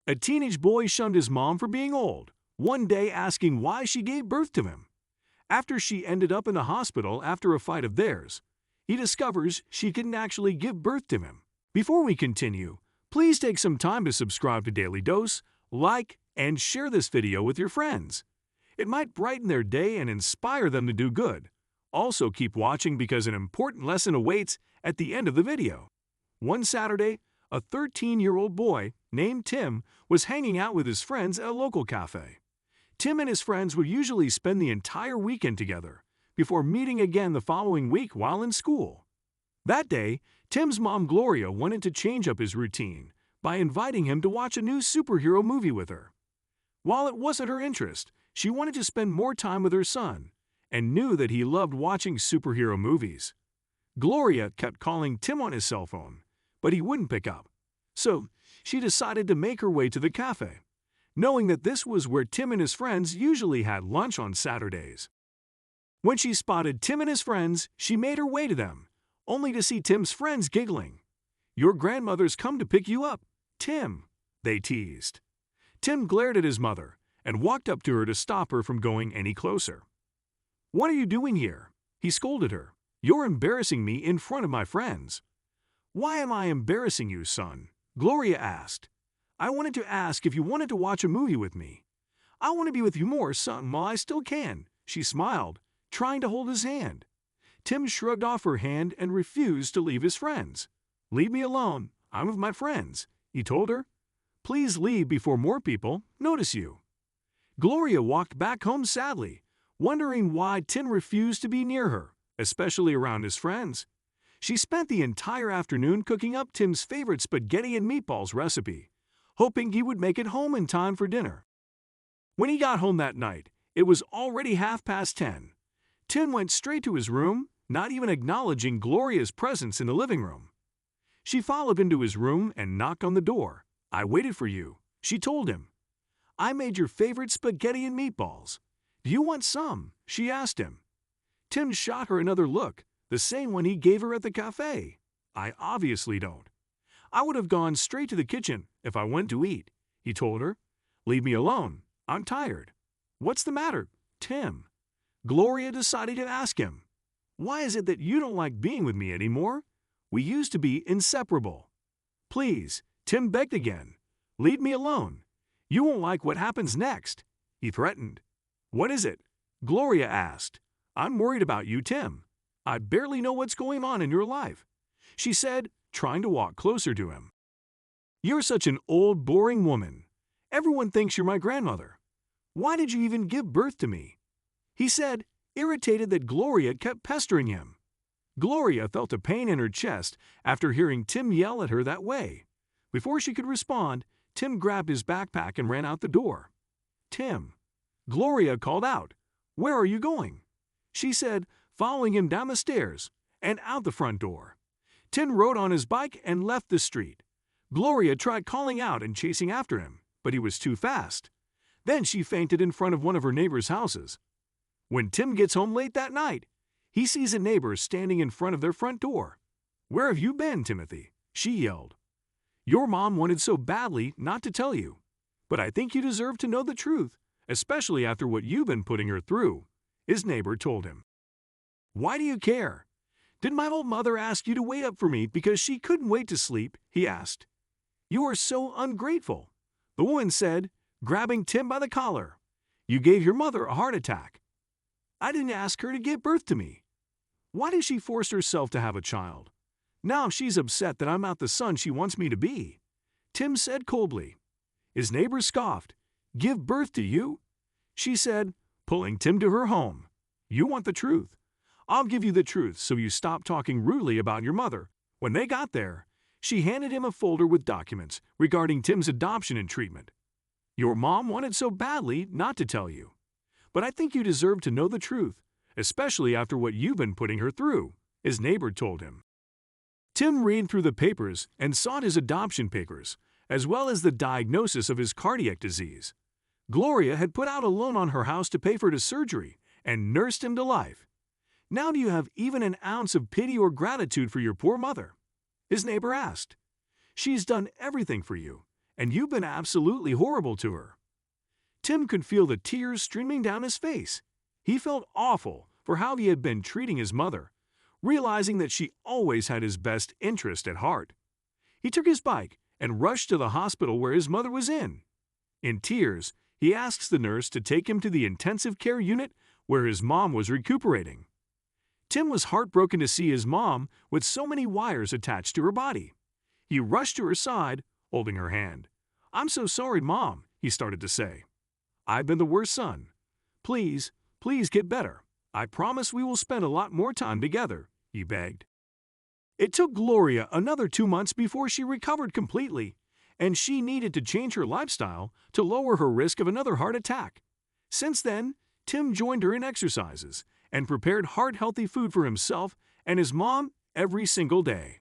A teenage boy shunned his mom for being old, one day asking why she gave birth to him. After she ended up in the hospital after a fight of theirs, he discovers she couldn't actually give birth to him. Before we continue, please take some time to subscribe to Daily Dose, like, and share this video with your friends. It might brighten their day and inspire them to do good. Also keep watching because an important lesson awaits at the end of the video. One Saturday, a 13-year-old boy named Tim was hanging out with his friends at a local cafe. Tim and his friends would usually spend the entire weekend together, before meeting again the following week while in school. That day, Tim's mom Gloria wanted to change up his routine by inviting him to watch a new superhero movie with her. While it wasn't her interest, she wanted to spend more time with her son, and knew that he loved watching superhero movies. Gloria kept calling Tim on his cell phone, but he wouldn't pick up. So, she decided to make her way to the cafe, knowing that this was where Tim and his friends usually had lunch on Saturdays. When she spotted Tim and his friends, she made her way to them, only to see Tim's friends giggling. "Your grandmother's come to pick you up, Tim," they teased. Tim glared at his mother and walked up to her to stop her from going any closer. "What are you doing here?" he scolded her. "You're embarrassing me in front of my friends." "Why am I embarrassing you, son?" Gloria asked. "I wanted to ask if you wanted to watch a movie with me." "I want to be with you more, son, while I still can," she smiled, trying to hold his hand. Tim shrugged off her hand and refused to leave his friends. "Leave me alone. I'm with my friends," he told her. "Please leave before more people notice you." Gloria walked back home sadly, wondering why Tim refused to be near her, especially around his friends. She spent the entire afternoon cooking up Tim's favorite spaghetti and meatballs recipe, hoping he would make it home in time for dinner. When he got home that night, it was already 10:30. Tim went straight to his room, not even acknowledging Gloria's presence in the living room. She followed him to his room and knocked on the door. "I waited for you," she told him. "I made your favorite spaghetti and meatballs. Do you want some?" she asked him. Tim shot her another look, the same one he gave her at the cafe. "I obviously don't. I would have gone straight to the kitchen if I went to eat," he told her. "Leave me alone. I'm tired." "What's the matter, Tim?" Gloria decided to ask him. "Why is it that you don't like being with me anymore? We used to be inseparable." "Please," Tim begged again. "Leave me alone. You won't like what happens next," he threatened. "What is it?" Gloria asked. "I'm worried about you, Tim. I barely know what's going on in your life," she said, trying to walk closer to him. "You're such an old, boring woman. Everyone thinks you're my grandmother. Why did you even give birth to me?" he said, irritated that Gloria kept pestering him. Gloria felt a pain in her chest after hearing Tim yell at her that way. Before she could respond, Tim grabbed his backpack and ran out the door. "Tim," Gloria called out. "Where are you going?" she said, following him down the stairs and out the front door. Tim rode on his bike and left the street. Gloria tried calling out and chasing after him, but he was too fast. Then she fainted in front of one of her neighbors' houses. When Tim gets home late that night, he sees a neighbor standing in front of their front door. "Where have you been, Timothy?" she yelled. "Your mom wanted so badly not to tell you, but I think you deserve to know the truth, especially after what you've been putting her through," his neighbor told him. "Why do you care? Did my old mother ask you to wait up for me because she couldn't wait to sleep?" he asked. "You are so ungrateful," the woman said, grabbing Tim by the collar. "You gave your mother a heart attack." "I didn't ask her to give birth to me. Why did she force herself to have a child? Now she's upset that I'm not the son she wants me to be," Tim said coldly. His neighbor scoffed. "Give birth to you?" she said, pulling Tim to her home. "You want the truth? I'll give you the truth so you stop talking rudely about your mother." When they got there, she handed him a folder with documents regarding Tim's adoption and treatment. "Your mom wanted so badly not to tell you, but I think you deserve to know the truth, especially after what you've been putting her through," his neighbor told him. Tim read through the papers and sought his adoption papers, as well as the diagnosis of his cardiac disease. Gloria had put out a loan on her house to pay for his surgery and nursed him to life. "Now do you have even an ounce of pity or gratitude for your poor mother?" his neighbor asked. "She's done everything for you, and you've been absolutely horrible to her." Tim could feel the tears streaming down his face. He felt awful for how he had been treating his mother, realizing that she always had his best interest at heart. He took his bike and rushed to the hospital where his mother was in. In tears, he asks the nurse to take him to the intensive care unit where his mom was recuperating. Tim was heartbroken to see his mom with so many wires attached to her body. He rushed to her side, holding her hand. "I'm so sorry, Mom," he started to say. "I've been the worst son. Please, please get better. I promise we will spend a lot more time together," he begged. It took Gloria another 2 months before she recovered completely, and she needed to change her lifestyle to lower her risk of another heart attack. Since then, Tim joined her in exercises and prepared heart-healthy food for himself and his mom every single day.